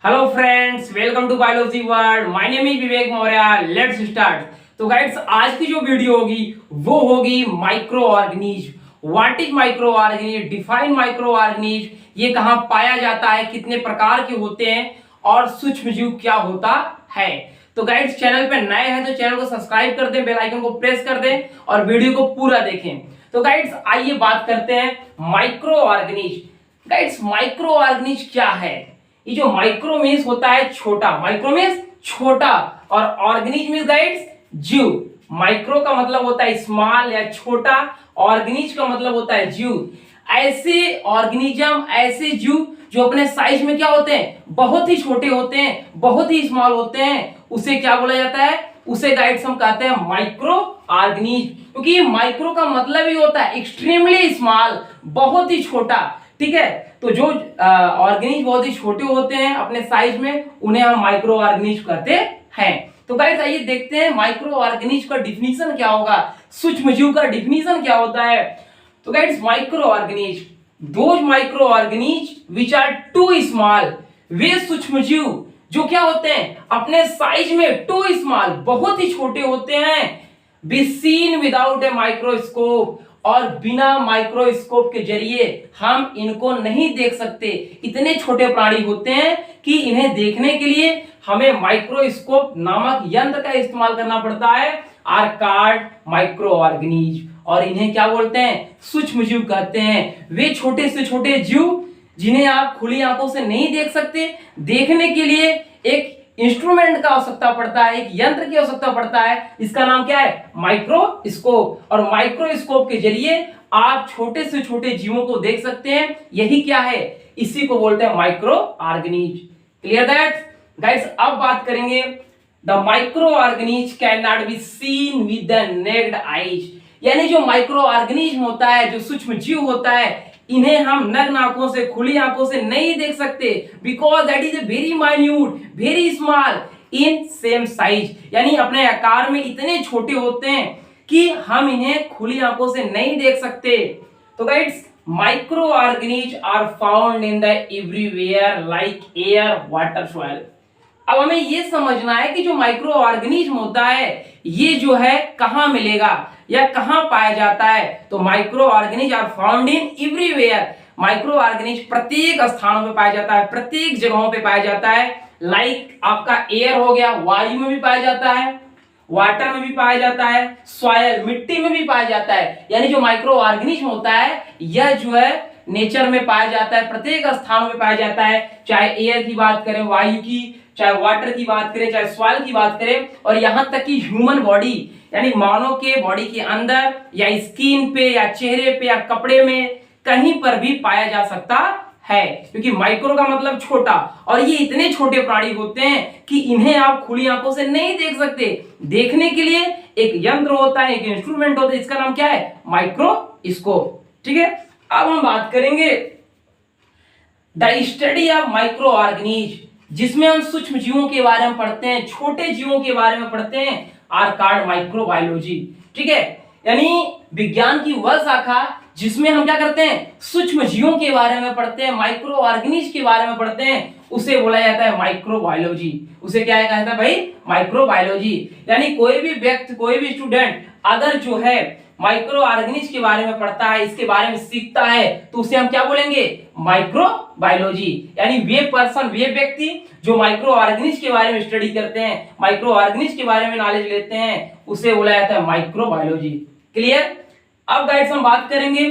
Hello friends, welcome to biology world. My name is Vivek Maurya. Let's start. तो guys, आज की जो वीडियो होगी वो होगी micro organism. What is micro organism, define micro organism, ये कहाँ पाया जाता है, कितने प्रकार के होते हैं और सूक्ष्म जीव क्या होता है। तो गाइड्स, चैनल पे नए हैं तो चैनल को सब्सक्राइब कर दें, बेल आइकन को प्रेस कर दें और वीडियो को पूरा देखें। तो गाइड्स, आइए बात करते हैं micro organism. Guides, micro organism क्या है? ये जो माइक्रो मीन्स होता है छोटा, माइक्रो मीन्स छोटा, और ऑर्गेनिज्म मीन्स गाइड्स जीव। माइक्रो का मतलब होता है स्मॉल या छोटा, ऑर्गेनिज्म का मतलब होता है जीव। ऐसे ऑर्गेनिज्म, ऐसे जीव जो अपने साइज में क्या होते हैं, बहुत ही छोटे होते हैं, बहुत ही स्मॉल होते हैं, उसे क्या बोला जाता है? उसे गाइड्स हम कहते हैं माइक्रो ऑर्गेनिज्म। क्योंकि माइक्रो का मतलब ही होता है एक्सट्रीमली स्मॉल, बहुत ही छोटा। ठीक है, तो जो ऑर्गेनिज्म बहुत ही छोटे होते हैं अपने साइज में, उन्हें हम माइक्रो ऑर्गेनिज्म कहते हैं। तो गाइस, आइए देखते हैं माइक्रो ऑर्गेनिज्म का डिफिनीशन क्या होगा, सूक्ष्म जीव का डिफिनीशन क्या होता है। तो guys, microorganism, those microorganism which are too small, वे सूक्ष्म जीव जो क्या होते हैं अपने साइज में टू स्मॉल, बहुत ही छोटे होते हैं, be seen without a microscope, और बिना माइक्रोस्कोप के जरिए हम इनको नहीं देख सकते। इतने छोटे प्राणी होते हैं कि इन्हें देखने के लिए हमें माइक्रोस्कोप नामक यंत्र का इस्तेमाल करना पड़ता है, आर्कार्ड माइक्रो ऑर्गेनिज्म। और इन्हें क्या बोलते हैं? सूक्ष्म जीव कहते हैं। वे छोटे से छोटे जीव जिन्हें आप खुली आंखों से नहीं देख सकते, देखने के लिए एक इंस्ट्रूमेंट का आवश्यकता पड़ता है, एक यंत्र की आवश्यकता पड़ता है। इसका नाम क्या है? माइक्रोस्कोप। और माइक्रोस्कोप के जरिए आप छोटे से छोटे जीवों को देख सकते हैं। यही क्या है? इसी को बोलते हैं micro organism. Clear that guys? अब बात करेंगे the micro organism can not be seen with the naked eyes. यानी जो माइक्रो ऑर्गेनिज्म होता है, जो सूक्ष्म जीव होता है, इन्हें हम नग्न आंखों से, खुली आंखों से नहीं देख सकते, because that is a very minute, very small in same size. यानी अपने आकार में इतने छोटे होते हैं कि हम इन्हें खुली आंखों से नहीं देख सकते। तो guys, micro organism are found in the everywhere like air, water, soil. अब हमें यह समझना है कि जो माइक्रो ऑर्गेनिज्म होता है ये जो है कहां मिलेगा या कहां पाया जाता है। तो micro organism are found in everywhere. Micro organism प्रत्येक स्थानों पे पाया जाता है, प्रत्येक जगहों पे पाया जाता है। लाइक आपका एयर हो गया, वायु में भी पाया जाता है, वाटर में भी पाया जाता है, सॉइल, मिट्टी में भी पाया जाता है। यानी जो माइक्रो ऑर्गेनिज्म होता है यह जो है नेचर में पाया जाता है, प्रत्येक स्थानों में पाया जाता है। चाहे एयर की बात करें, वायु की, चाहे वाटर की बात करें, चाहे सॉइल की बात करें, और यहां तक कि ह्यूमन बॉडी यानी मानव के बॉडी के अंदर या स्किन पे या चेहरे पे या कपड़े में कहीं पर भी पाया जा सकता है। क्योंकि माइक्रो का मतलब छोटा, और ये इतने छोटे प्राणी होते हैं कि इन्हें आप खुली आंखों से नहीं देख सकते। देखने के लिए एक यंत्र होता है, एक इंस्ट्रूमेंट होता है, इसका नाम क्या है? माइक्रोस्कोप। ठीक है, अब हम बात करेंगे the study of micro organism, जिसमें हम सूक्ष्म जीवों के बारे में पढ़ते हैं, छोटे जीवों के बारे में पढ़ते हैं, आर्कार्ड माइक्रोबायोलॉजी। ठीक है, यानी विज्ञान की वह शाखा जिसमें हम क्या करते हैं? सूक्ष्म जीवों के बारे में पढ़ते हैं, माइक्रो ऑर्गेनिज्म के बारे में पढ़ते हैं, उसे बोला जाता है माइक्रोबायोलॉजी। उसे क्या कहा जाता है भाई? माइक्रोबायोलॉजी। यानी कोई भी व्यक्ति, कोई भी स्टूडेंट अगर जो है माइक्रो ऑर्गेनिज्म के बारे में पढ़ता है, इसके बारे में सीखता है, तो उसे हम क्या बोलेंगे? माइक्रोबायोलॉजी। यानी वे पर्सन, वे व्यक्ति जो माइक्रो ऑर्गेनिज्म के बारे में स्टडी करते हैं, माइक्रो ऑर्गेनिज्म के बारे में नॉलेज लेते हैं, उसे बोला जाता है माइक्रोबायोलॉजी। क्लियर? अब गाइड्स, हम बात करेंगे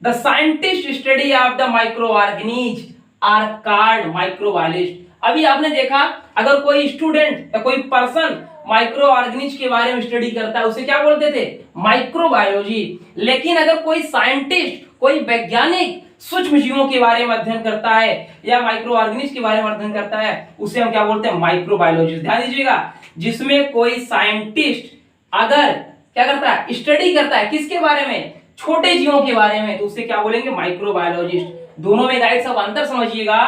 the scientist study of the micro organism are called microbiologist. अभी आपने देखा, अगर कोई स्टूडेंट या कोई पर्सन माइक्रो ऑर्गेनिज्म के बारे में स्टडी करता है, उसे क्या बोलते थे? माइक्रोबायोलॉजी। लेकिन अगर कोई साइंटिस्ट, कोई वैज्ञानिक सूक्ष्म जीवों के बारे में अध्ययन करता है या माइक्रो ऑर्गेनिज्म के बारे में अध्ययन करता है, उसे हम क्या बोलते हैं? माइक्रोबायोलॉजिस्ट। ध्यान दीजिएगा, जिसमें कोई साइंटिस्ट अगर क्या करता है? स्टडी करता है, किसके बारे में? छोटे जीवों के बारे में, तो उसे क्या बोलेंगे? माइक्रोबायोलॉजिस्ट। दोनों में गाइड सब अंतर समझिएगा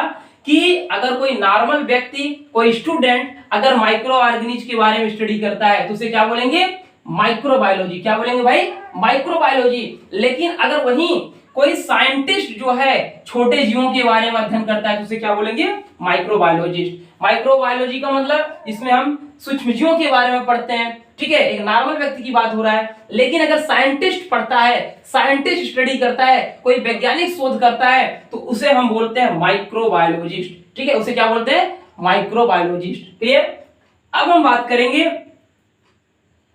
कि अगर कोई नॉर्मल व्यक्ति, कोई स्टूडेंट अगर माइक्रो ऑर्गेनिज्म के बारे में स्टडी करता है, तो उसे क्या बोलेंगे? माइक्रोबायोलॉजी। क्या बोलेंगे भाई? माइक्रोबायोलॉजी। लेकिन अगर वही कोई साइंटिस्ट जो है छोटे जीवों के बारे में अध्ययन करता है तो उसे क्या बोलेंगे? माइक्रोबायोलॉजिस्ट। माइक्रोबायोलॉजी का मतलब इसमें हम सूक्ष्मजीवों के बारे में पढ़ते हैं, ठीक है, एक नॉर्मल व्यक्ति की बात हो रहा है। लेकिन अगर साइंटिस्ट पढ़ता है, साइंटिस्ट स्टडी करता है, कोई वैज्ञानिक शोध करता है तो उसे हम बोलते हैं माइक्रोबायोलॉजिस्ट, ठीक है, उसे क्या बोलते हैं? माइक्रोबायोलॉजिस्ट। क्लियर? अब हम बात करेंगे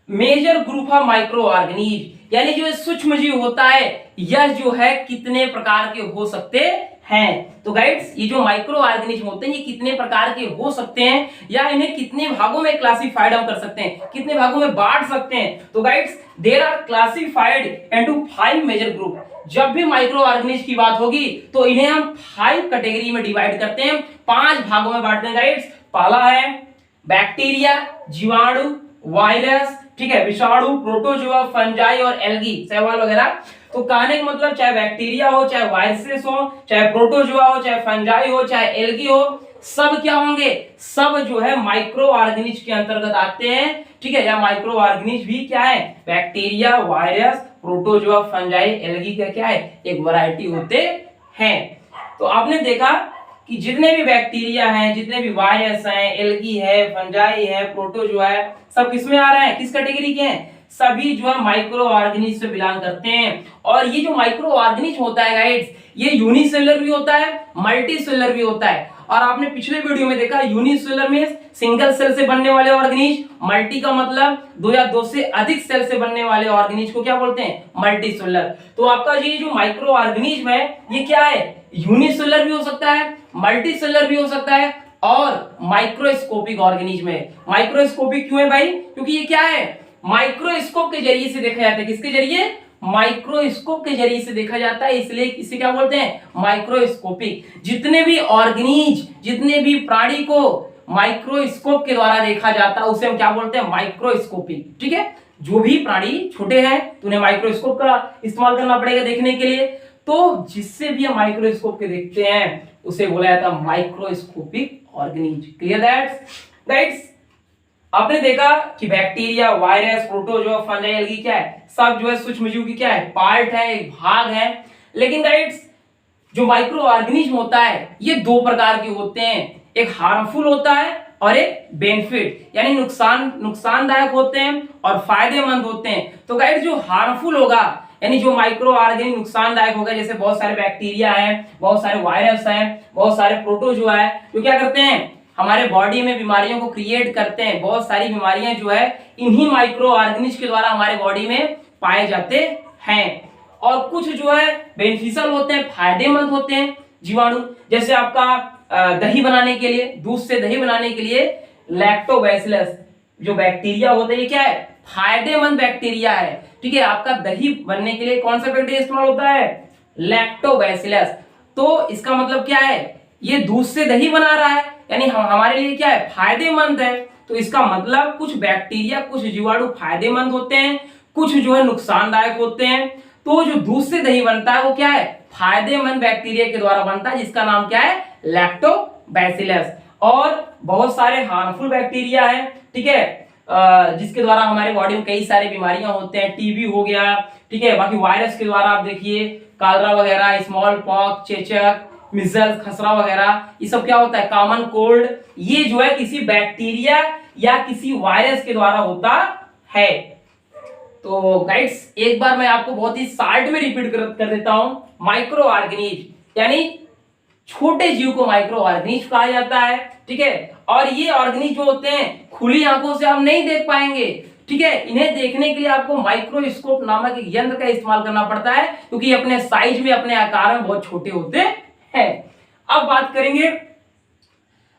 major group of micro organism, यानी जो सूक्ष्म जीव होता है यह जो है कितने प्रकार के हो सकते हैं। तो गाइड्स ये जो माइक्रो ऑर्गेनिज्म होते हैं ये कितने प्रकार के हो सकते हैं या इन्हें कितने भागों में क्लासिफाइड हम कर सकते हैं, कितने भागों में बांट सकते हैं। तो guys there are classified into 5 major group. जब भी माइक्रो ऑर्गेनिज्म की बात होगी तो इन्हें हम 5 कैटेगरी में डिवाइड करते हैं, 5 भागों में बांटते हैं गाइड्स। पहला है बैक्टीरिया, जीवाणु, वायरस, ठीक है, विषाणु, प्रोटोजोआ, फंजाई और एल्गी, शैवाल वगैरह। तो कहने का मतलब चाहे बैक्टीरिया हो, चाहे वायरसेस हो, चाहे प्रोटोजोआ हो, चाहे फंजाई हो, चाहे एल्गी हो, सब क्या होंगे? सब जो है माइक्रो ऑर्गेनिज्म के अंतर्गत आते हैं, ठीक है। या माइक्रो ऑर्गेनिज्म भी क्या है? Bacteria, virus, protozoa, fungi, algae का क्या है? एक वैरायटी होते हैं। तो आपने देखा कि जितने भी बैक्टीरिया हैं, जितने भी वायरस हैं, एल्गी है, फंजाई है, प्रोटोजोआ है, सब किसमें आ रहे हैं? किस कैटेगरी के हैं? सभी जो है माइक्रो ऑर्गेनिज्म से बिलोंग करते हैं। और ये जो माइक्रो ऑर्गेनिज्म होता है गाइड्स, ये यूनिसेलुलर भी होता है, मल्टीसेलुलर भी होता है। और आपने पिछले वीडियो में देखा यूनिसेलुलर में सिंगल सेल से बनने वाले ऑर्गेनिज्म, मल्टी का मतलब 2 या 2 से अधिक सेल से बनने वाले ऑर्गेनिज्म को क्या बोलते हैं? मल्टीसेलुलर। तो आपका ये जो माइक्रो ऑर्गेनिज्म है ये क्या है? यूनिसेलुलर भी हो सकता है, मल्टीसेलुलर भी हो सकता है और माइक्रोस्कोपिक ऑर्गेनिज्म है। माइक्रोस्कोपिक क्यों है भाई? क्योंकि ये क्या है? माइक्रोस्कोप के जरिए से देखा जाता है। किसके जरिए? माइक्रोस्कोप के जरिए से देखा जाता है, इसलिए इसे क्या बोलते हैं? माइक्रोस्कोपिक। जितने भी ऑर्गेनिज, जितने भी प्राणी को माइक्रोस्कोप के द्वारा देखा जाता है उसे हम क्या बोलते हैं? माइक्रोस्कोपिक, ठीक है। जो भी प्राणी छोटे हैं तो उन्हें माइक्रोस्कोप का इस्तेमाल करना पड़ेगा देखने के लिए। तो जिससे भी हम माइक्रोस्कोप के देखते हैं उसे बोला जाता है माइक्रोस्कोपिक ऑर्गेनिज। Clear that's? आपने देखा कि bacteria, virus, protozoa, fungi, algae क्या है? सब जो है सूक्ष्मजीव की क्या है? पार्ट है, एक भाग है। लेकिन गाइड्स जो माइक्रो ऑर्गेनिज्म होता है ये 2 प्रकार के होते हैं, एक हार्मफुल होता है और एक बेनिफिट, यानी नुकसानदायक होते हैं और फायदेमंद होते हैं। तो गाइड्स जो हार्मफुल होगा यानी जो माइक्रो ऑर्गेनिज्म नुकसानदायक होगा, जैसे बहुत सारे बैक्टीरिया हैं, बहुत सारे वायरस हैं, बहुत सारे प्रोटोजोआ है, जो क्या करते हैं? हमारे बॉडी में बीमारियों को क्रिएट करते हैं। बहुत सारी बीमारियां जो है इन्हीं माइक्रो ऑर्गेनिज्म के द्वारा हमारे बॉडी में पाए जाते हैं। और कुछ जो है बेनिफिशियल होते हैं, फायदेमंद होते हैं जीवाणु। जैसे आपका दही बनाने के लिए, दूध से दही बनाने के लिए लैक्टोबैसिलस जो बैक्टीरिया होता है ये क्या है? फायदेमंद बैक्टीरिया है, ठीक है। आपका दही बनने के लिए कौन सा बैक्टीरिया इस्तेमाल होता है? लैक्टोबैसिलस। तो इसका मतलब क्या है? ये दूध से दही बना रहा है यानी हमारे लिए क्या है? फायदेमंद है। तो इसका मतलब कुछ बैक्टीरिया, कुछ जीवाणु फायदेमंद होते हैं, कुछ जो है नुकसानदायक होते हैं। तो जो दूध से दही बनता है वो क्या है? फायदेमंद बैक्टीरिया के द्वारा बनता है, जिसका नाम क्या है? लैक्टोबैसिलस। और बहुत सारे हार्मफुल बैक्टीरिया है, ठीक है, जिसके द्वारा हमारे बॉडी में कई सारी बीमारियां होते हैं। टीबी हो गया, ठीक है। बाकी वायरस के द्वारा आप देखिए कॉलरा वगैरह, स्मॉल पॉक्स, चेचक, मिजल्स, खसरा वगैरह, ये सब क्या होता है? Common cold. ये जो है किसी बैक्टीरिया या किसी वायरस के द्वारा होता है। तो गाइड्स एक बार मैं आपको बहुत ही शॉर्ट में रिपीट कर देता हूं। माइक्रो ऑर्गेनिज्म यानी छोटे जीव को माइक्रो ऑर्गेनिज्म कहा जाता है, ठीक है। और ये ऑर्गेनिज्म जो होते हैं खुली आंखों से हम नहीं देख पाएंगे, ठीक है। इन्हें देखने के लिए आपको माइक्रोस्कोप नामक एक यंत्र का इस्तेमाल करना पड़ता है, क्योंकि अपने साइज में, अपने आकार में बहुत छोटे होते हैं। अब बात करेंगे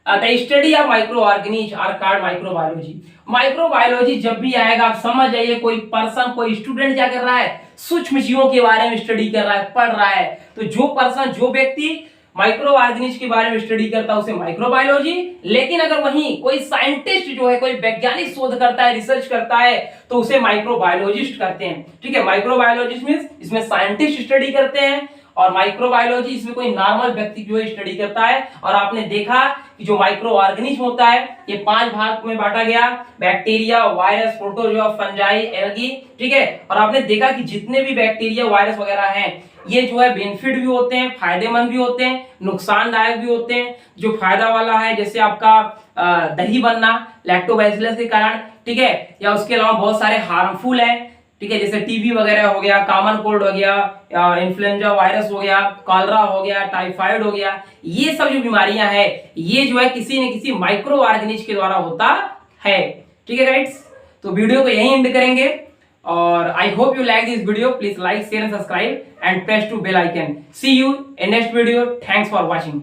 the study of micro organism are called microbiology. Microbiology जब भी आएगा आप समझ जाइए कोई पर्सन, कोई स्टूडेंट क्या कर रहा है? सूक्ष्म जीवों के बारे में स्टडी कर रहा है, पढ़ रहा है। तो जो पर्सन, जो व्यक्ति माइक्रो ऑर्गेनिज्म के बारे में स्टडी करता है उसे माइक्रोबायोलॉजी। लेकिन अगर वहीं कोई साइंटिस्ट जो है, कोई वैज्ञानिक शोध करता है, रिसर्च करता है, तो उसे माइक्रोबायोलॉजिस्ट कहते हैं, ठीक है। माइक्रोबायोलॉजिस्ट मींस इसमें साइंटिस्ट स्टडी करते हैं और माइक्रोबायोलॉजी इसमें कोई नॉर्मल व्यक्ति जो है स्टडी करता है। और आपने देखा कि जो माइक्रो ऑर्गेनिज्म होता है ये 5 भाग में बांटा गया, bacteria, virus, protozoa, fungi, algae, ठीक है। और आपने देखा कि जितने भी बैक्टीरिया, वायरस वगैरह हैं ये जो है बेनिफिट भी होते हैं, फायदेमंद भी होते हैं, नुकसानदायक भी होते हैं। जो फायदा वाला है जैसे आपका दही बनना लैक्टोबैसिलस के कारण, ठीक है, या उसके अलावा बहुत सारे हार्मफुल है, ठीक है, जैसे टीबी वगैरह हो गया, कॉमन कोल्ड हो गया, इन्फ्लुएंजा वायरस हो गया, कॉलरा हो गया, टाइफाइड हो गया, ये सब जो बीमारियां हैं ये जो है किसी न किसी माइक्रो ऑर्गेनिज के द्वारा होता है। ठीक है गाइड्स, तो वीडियो को यहीं एंड करेंगे और I hope you like this video. Please like share and subscribe and press to bell icon. See you in next video. Thanks for watching.